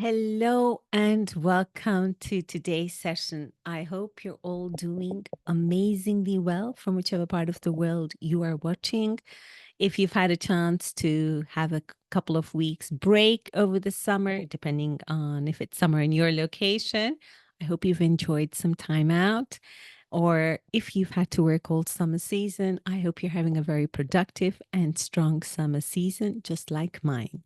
Hello and welcome to today's session. I hope you're all doing amazingly well from whichever part of the world you are watching. If you've had a chance to have a couple of weeks break over the summer, depending on if it's summer in your location, I hope you've enjoyed some time out. Or if you've had to work all summer season, I hope you're having a very productive and strong summer season, just like mine.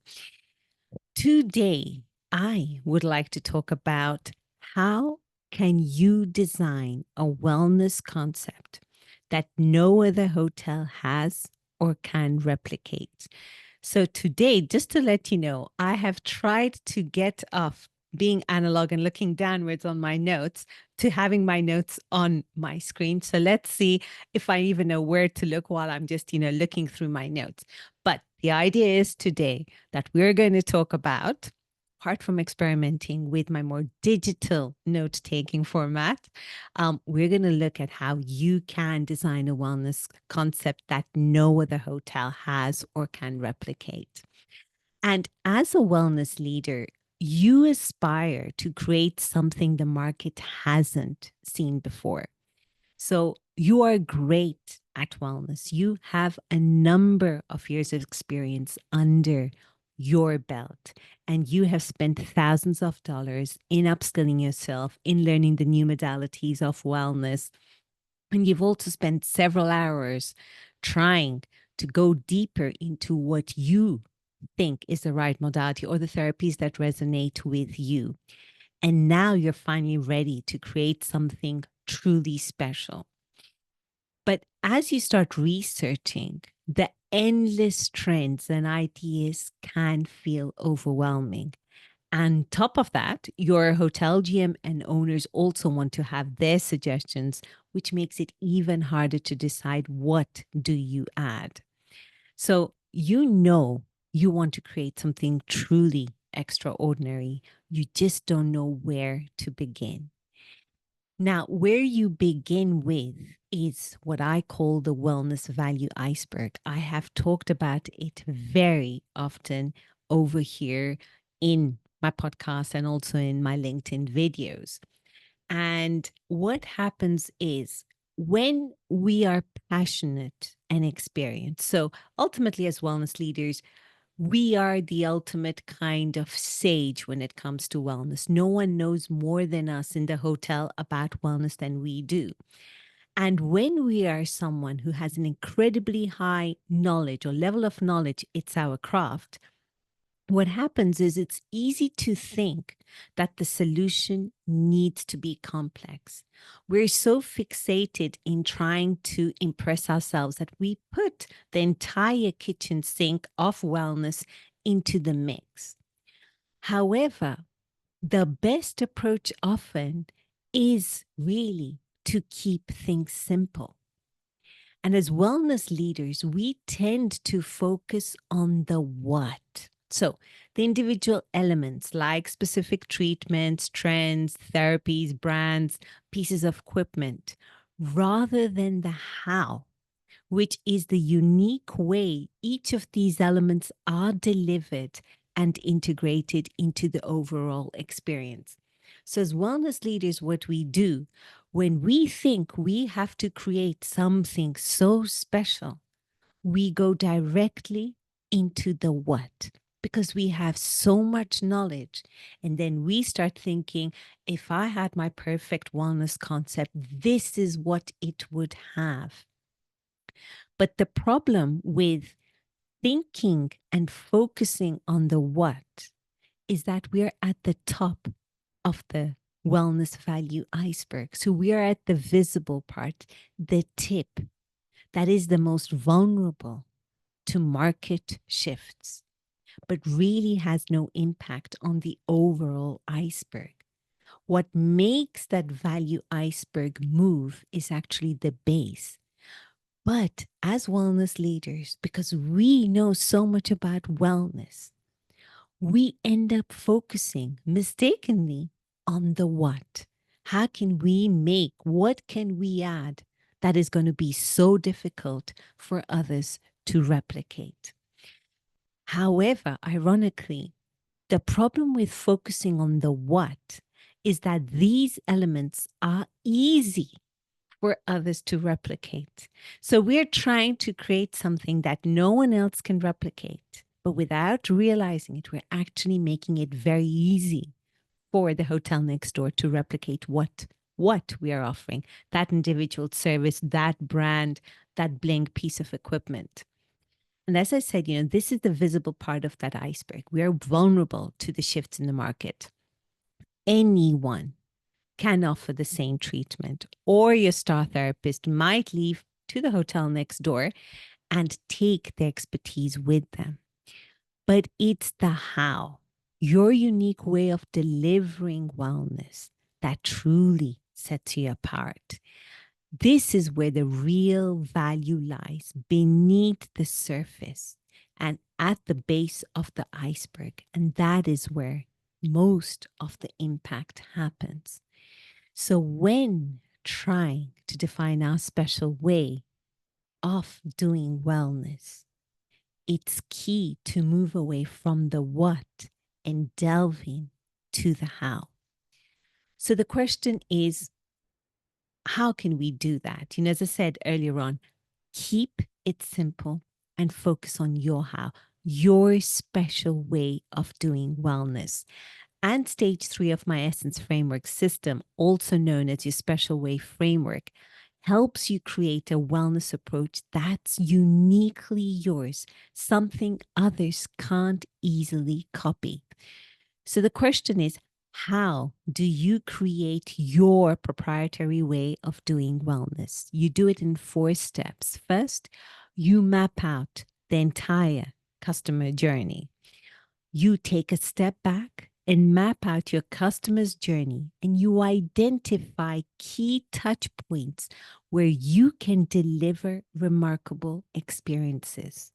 Today, I would like to talk about how can you design a wellness concept that no other hotel has or can replicate. So today, just to let you know, I have tried to get off being analog and looking downwards on my notes to having my notes on my screen. So let's see if I even know where to look while I'm just, looking through my notes. But the idea is today that we're going to talk about, apart from experimenting with my more digital note taking format, we're going to look at how you can design a wellness concept that no other hotel has or can replicate. And as a wellness leader, you aspire to create something the market hasn't seen before. So you are great at wellness. You have a number of years of experience under your belt, and you have spent thousands of dollars in upskilling yourself, in learning the new modalities of wellness. And you've also spent several hours trying to go deeper into what you think is the right modality or the therapies that resonate with you. And now you're finally ready to create something truly special. But as you start researching, the endless trends and ideas can feel overwhelming. And top of that, your hotel GM and owners also want to have their suggestions, which makes it even harder to decide what do you add. So you want to create something truly extraordinary. You just don't know where to begin. Now, where you begin with is what I call the wellness value iceberg. I have talked about it very often over here in my podcast and also in my LinkedIn videos. And what happens is when we are passionate and experienced, so ultimately, as wellness leaders, we are the ultimate kind of sage when it comes to wellness. No one knows more than us in the hotel about wellness than we do. And when we are someone who has an incredibly high knowledge or level of knowledge, it's our craft. What happens is it's easy to think that the solution needs to be complex. We're so fixated in trying to impress ourselves that we put the entire kitchen sink of wellness into the mix. However, the best approach often is really to keep things simple. And as wellness leaders, we tend to focus on the what. So, the individual elements like specific treatments, trends, therapies, brands, pieces of equipment, rather than the how, which is the unique way each of these elements are delivered and integrated into the overall experience. So, as wellness leaders, what we do when we think we have to create something so special, we go directly into the what because we have so much knowledge. And then we start thinking, if I had my perfect wellness concept, this is what it would have. But the problem with thinking and focusing on the what is that we're at the top of the wellness value iceberg. So we are at the visible part, the tip that is the most vulnerable to market shifts, but really has no impact on the overall iceberg. What makes that value iceberg move is actually the base. But as wellness leaders, because we know so much about wellness, we end up focusing mistakenly on the what. How can we make, what can we add that is going to be so difficult for others to replicate? However, ironically, The problem with focusing on the what is that these elements are easy for others to replicate. So we're trying to create something that no one else can replicate. But without realizing it, we're actually making it very easy for the hotel next door to replicate what we are offering, that individual service, that brand, that bling piece of equipment. And as I said, this is the visible part of that iceberg. We are vulnerable to the shifts in the market. Anyone can offer the same treatment, or your star therapist might leave to the hotel next door and take their expertise with them. But it's the how, your unique way of delivering wellness, that truly sets you apart. This is where the real value lies, beneath the surface and at the base of the iceberg. And that is where most of the impact happens. So when trying to define our special way of doing wellness, it's key to move away from the what and delving to the how. So the question is, how can we do that? As I said earlier on, keep it simple and focus on your how, your special way of doing wellness. And stage 3 of my Essence Framework system, also known as your special way framework, helps you create a wellness approach that's uniquely yours, something others can't easily copy. So the question is, how do you create your proprietary way of doing wellness? You do it in 4 steps. First, you map out the entire customer journey. You take a step back and map out your customer's journey, and you identify key touch points where you can deliver remarkable experiences.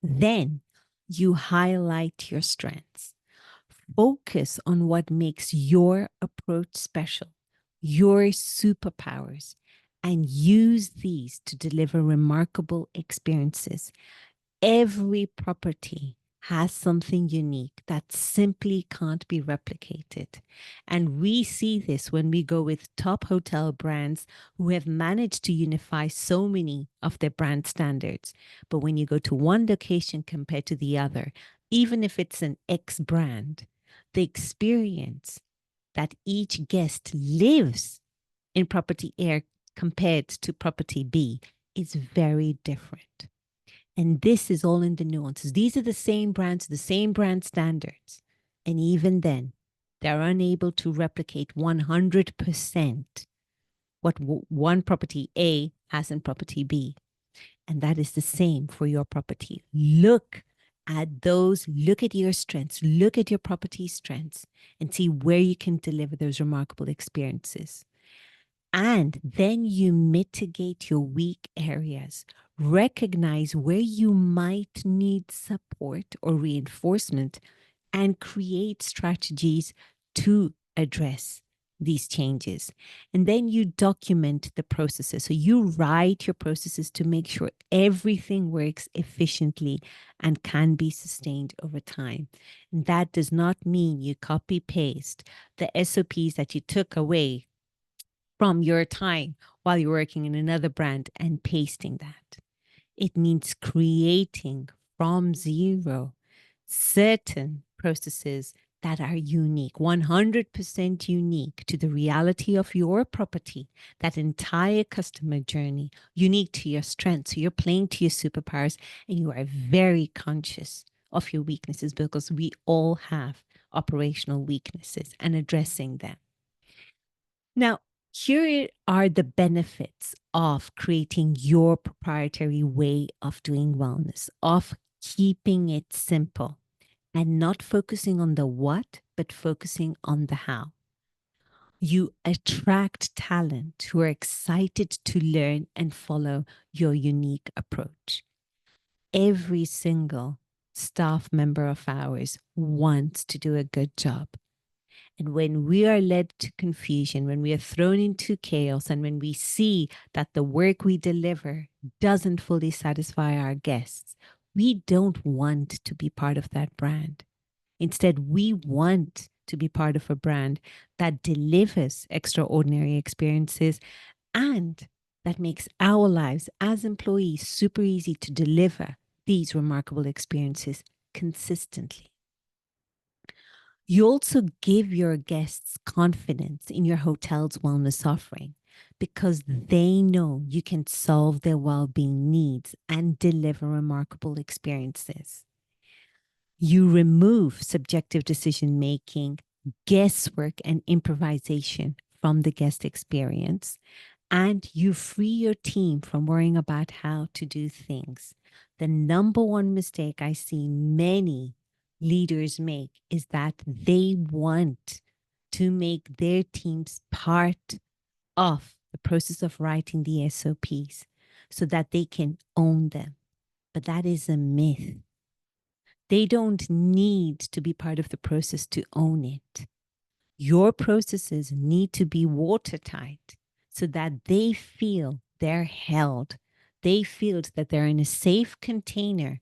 Then you highlight your strengths. Focus on what makes your approach special, your superpowers, and use these to deliver remarkable experiences. Every property has something unique that simply can't be replicated. And we see this when we go with top hotel brands who have managed to unify so many of their brand standards. But when you go to one location compared to the other, even if it's an X brand, the experience that each guest lives in property A compared to property B is very different. And this is all in the nuances. These are the same brands, the same brand standards. And even then, they're unable to replicate 100% what one property A has in property B. And that is the same for your property. Look at your strengths, look at your property strengths, and see where you can deliver those remarkable experiences. And then you mitigate your weak areas. Recognize where you might need support or reinforcement and create strategies to address these changes. And then you document the processes. So you write your processes to make sure everything works efficiently and can be sustained over time. And that does not mean you copy paste the SOPs that you took away from your time while you're working in another brand and pasting that. It means creating from zero certain processes that are unique, 100% unique to the reality of your property, that entire customer journey, unique to your strengths. So you're playing to your superpowers and you are very conscious of your weaknesses, because we all have operational weaknesses, and addressing them. Now, here are the benefits of creating your proprietary way of doing wellness, of keeping it simple and not focusing on the what, but focusing on the how. You attract talent who are excited to learn and follow your unique approach. Every single staff member of ours wants to do a good job. And when we are led to confusion, when we are thrown into chaos, and when we see that the work we deliver doesn't fully satisfy our guests, we don't want to be part of that brand. Instead, we want to be part of a brand that delivers extraordinary experiences and that makes our lives as employees super easy to deliver these remarkable experiences consistently. You also give your guests confidence in your hotel's wellness offering because they know you can solve their well being needs and deliver remarkable experiences. You remove subjective decision making, guesswork, and improvisation from the guest experience, and you free your team from worrying about how to do things. The number one mistake I see many leaders make is that they want to make their teams part of the process of writing the SOPs so that they can own them. But that is a myth. They don't need to be part of the process to own it. Your processes need to be watertight so that they feel they're held. They feel that they're in a safe container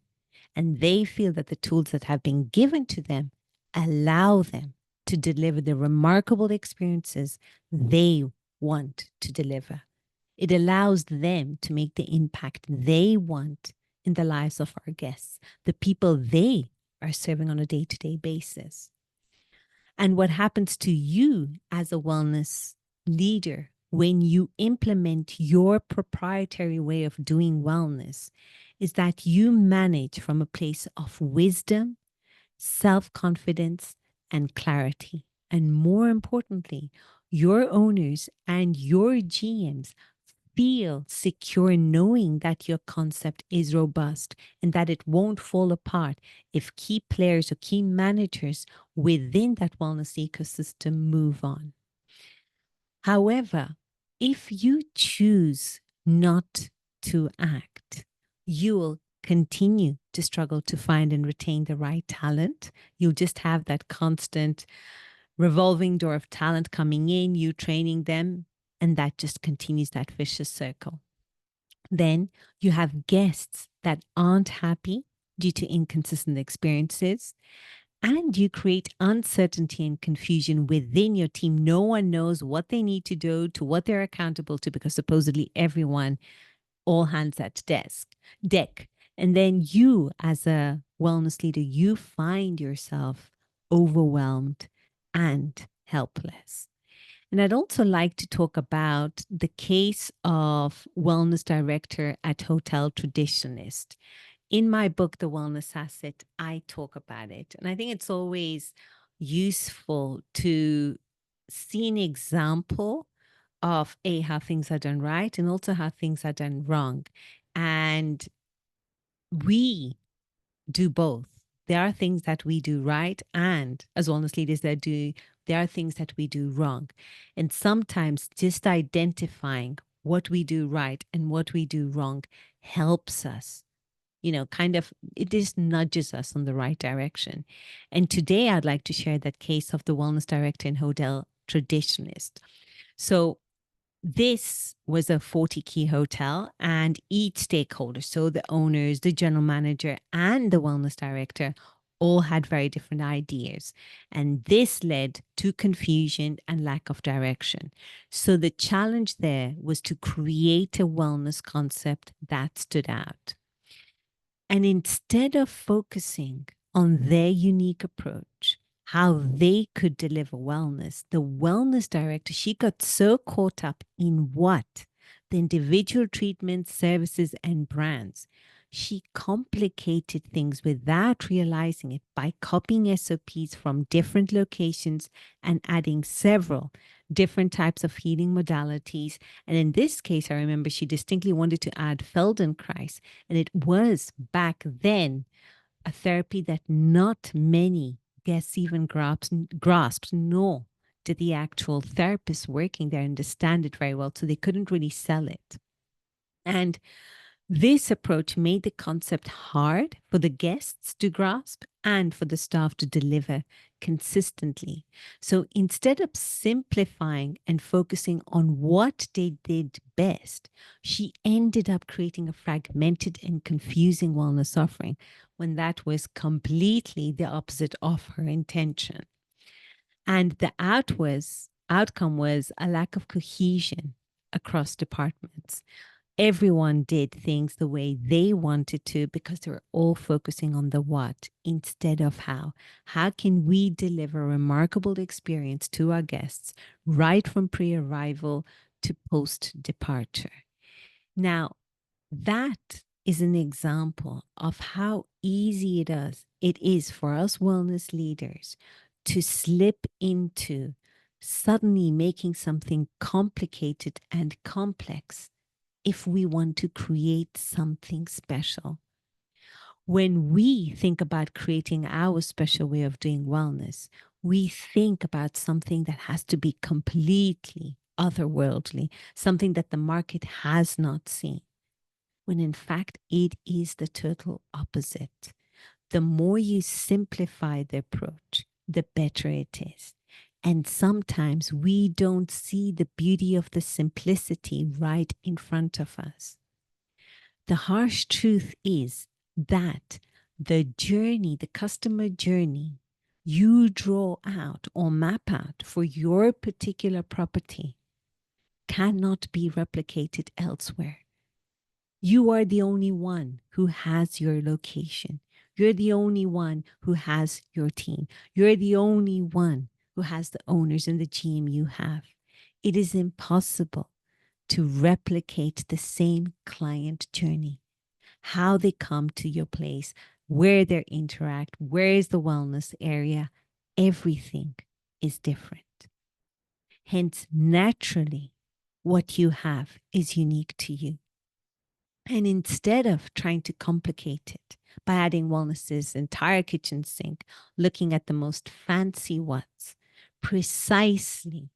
and they feel that the tools that have been given to them allow them to deliver the remarkable experiences they want to deliver. It allows them to make the impact they want in the lives of our guests, the people they are serving on a day-to-day basis. And what happens to you as a wellness leader when you implement your proprietary way of doing wellness is that you manage from a place of wisdom, self confidence, and clarity. And more importantly, your owners and your GMs feel secure knowing that your concept is robust and that it won't fall apart if key players or key managers within that wellness ecosystem move on. However, if you choose not to act, you will continue to struggle to find and retain the right talent. You'll just have that constant revolving door of talent coming in, you training them, and that just continues that vicious circle. Then you have guests that aren't happy due to inconsistent experiences, and you create uncertainty and confusion within your team. No one knows what they need to do, to what they're accountable to, because supposedly everyone, all hands at deck. And then you, as a wellness leader, you find yourself overwhelmed and helpless. And I'd also like to talk about the case of wellness director at Hotel Traditionist. In my book, The Wellness Asset, I talk about it. And I think it's always useful to see an example of how things are done right and also how things are done wrong. And we do both. There are things that we do right, and as wellness leaders, there are things that we do wrong. And sometimes just identifying what we do right and what we do wrong helps us, kind of, it just nudges us in the right direction. And today I'd like to share that case of the wellness director in Hotel Traditionist. So this was a 40 key hotel, and each stakeholder, so the owners, the general manager, and the wellness director, all had very different ideas. And this led to confusion and lack of direction. So the challenge there was to create a wellness concept that stood out. And instead of focusing on their unique approach, how they could deliver wellness, the wellness director, she got so caught up in what? The individual treatments, services, and brands. She complicated things without realizing it by copying SOPs from different locations and adding several different types of healing modalities. And in this case, I remember she distinctly wanted to add Feldenkrais. And it was back then a therapy that not many guests even grasped, nor did the actual therapists working there understand it very well. So they couldn't really sell it. And This approach made the concept hard for the guests to grasp and for the staff to deliver consistently. So instead of simplifying and focusing on what they did best, she ended up creating a fragmented and confusing wellness offering when that was completely the opposite of her intention. And the outcome was a lack of cohesion across departments. Everyone did things the way they wanted to because they were all focusing on the what instead of how. How can we deliver a remarkable experience to our guests right from pre arrival to post departure? Now, that is an example of how easy it is for us wellness leaders to slip into suddenly making something complicated and complex if we want to create something special. When we think about creating our special way of doing wellness, we think about something that has to be completely otherworldly, something that the market has not seen, when in fact it is the total opposite. The more you simplify the approach, the better it is. And sometimes we don't see the beauty of the simplicity right in front of us. The harsh truth is that the journey, the customer journey you draw out or map out for your particular property cannot be replicated elsewhere. You are the only one who has your location. You're the only one who has your team. You're the only one who has the owners and the GM you have. It is impossible to replicate the same client journey, how they come to your place, where they interact, where is the wellness area. Everything is different. Hence, naturally, what you have is unique to you. And instead of trying to complicate it by adding wellness's entire kitchen sink, looking at the most fancy what's, precisely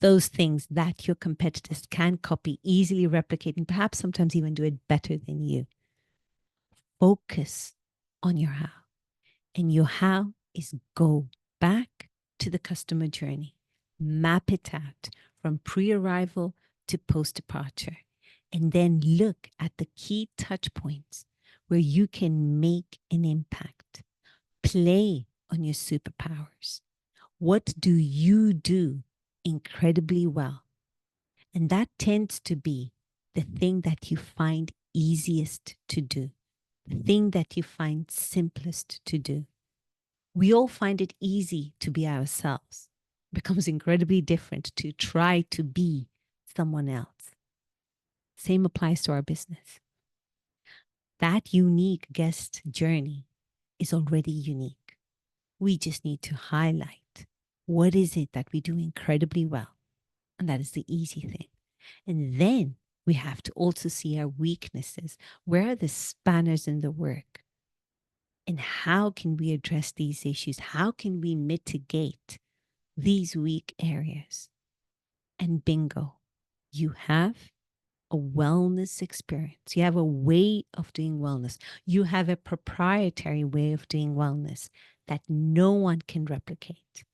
those things that your competitors can copy, easily replicate, and perhaps sometimes even do it better than you. Focus on your how. And your how is go back to the customer journey, map it out from pre arrival to post departure, and then look at the key touch points where you can make an impact. Play on your superpowers. What do you do incredibly well? And that tends to be the thing that you find easiest to do, the thing that you find simplest to do. We all find it easy to be ourselves. It becomes incredibly different to try to be someone else. Same applies to our business. That unique guest journey is already unique. We just need to highlight what is it that we do incredibly well. And that is the easy thing. And then we have to also see our weaknesses. Where are the spanners in the work? And how can we address these issues? How can we mitigate these weak areas? And bingo, you have a wellness experience. You have a way of doing wellness. You have a proprietary way of doing wellness that no one can replicate.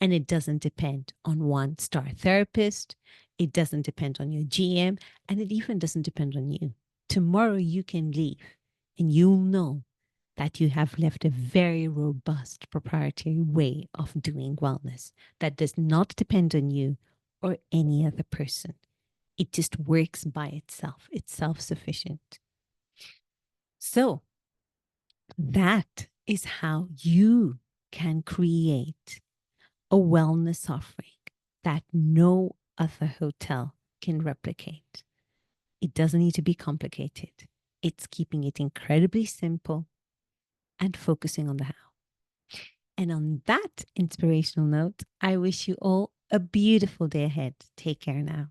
And it doesn't depend on one star therapist. It doesn't depend on your GM. And it even doesn't depend on you. Tomorrow you can leave and you'll know that you have left a very robust proprietary way of doing wellness that does not depend on you or any other person. It just works by itself. It's self-sufficient. So that is how you can create a wellness offering that no other hotel can replicate. It doesn't need to be complicated. It's keeping it incredibly simple and focusing on the how. And on that inspirational note, I wish you all a beautiful day ahead. Take care now.